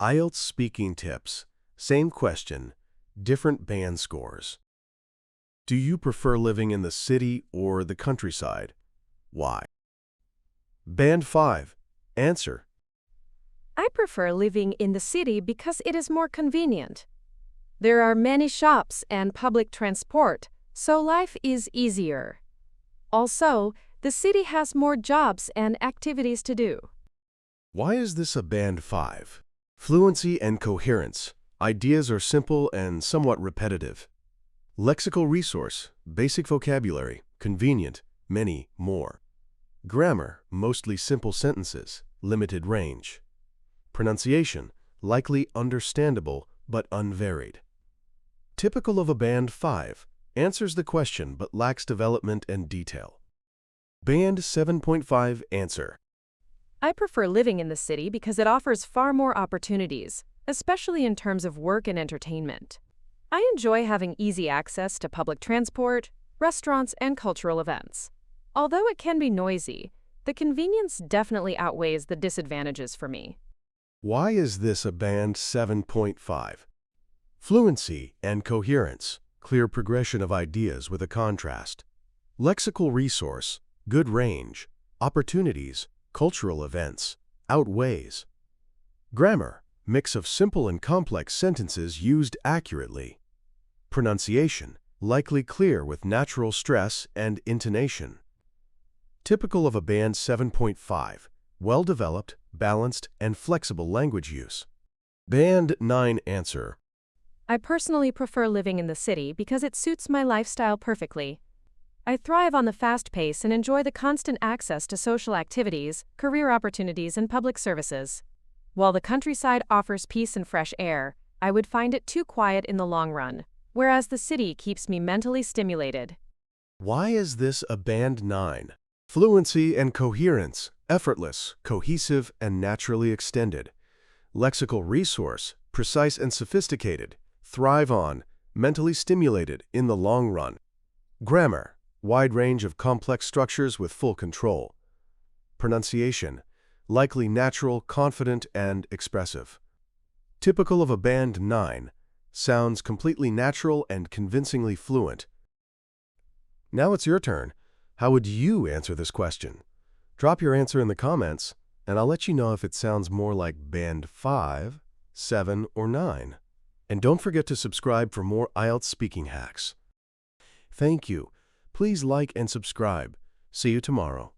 IELTS speaking tips. Same question, different band scores. Do you prefer living in the city or the countryside? Why? Band 5. Answer. I prefer living in the city because it is more convenient. There are many shops and public transport, so life is easier. Also, the city has more jobs and activities to do. Why is this a Band 5? Fluency and coherence. Ideas are simple and somewhat repetitive. Lexical resource, basic vocabulary, convenient, many, more. Grammar, mostly simple sentences, limited range. Pronunciation, likely understandable but unvaried. Typical of a Band 5, answers the question but lacks development and detail. Band 7.5 answer. I prefer living in the city because it offers far more opportunities, especially in terms of work and entertainment. I enjoy having easy access to public transport, restaurants, and cultural events. Although it can be noisy, the convenience definitely outweighs the disadvantages for me. Why is this a Band 7.5? Fluency and coherence, clear progression of ideas with a contrast. Lexical resource, good range, opportunities, cultural events, outweighs. Grammar, mix of simple and complex sentences used accurately. Pronunciation, likely clear with natural stress and intonation. Typical of a Band 7.5, well-developed, balanced, and flexible language use. Band 9 answer. I personally prefer living in the city because it suits my lifestyle perfectly. I thrive on the fast pace and enjoy the constant access to social activities, career opportunities, and public services. While the countryside offers peace and fresh air, I would find it too quiet in the long run, whereas the city keeps me mentally stimulated. Why is this a Band 9? Fluency and coherence, effortless, cohesive, and naturally extended. Lexical resource, precise and sophisticated, thrive on, mentally stimulated in the long run. Grammar, wide range of complex structures with full control. Pronunciation, likely natural, confident, and expressive. Typical of a Band 9, sounds completely natural and convincingly fluent. Now it's your turn. How would you answer this question? Drop your answer in the comments, and I'll let you know if it sounds more like Band 5, 7, or 9. And don't forget to subscribe for more IELTS speaking hacks. Thank you. Please like and subscribe. See you tomorrow.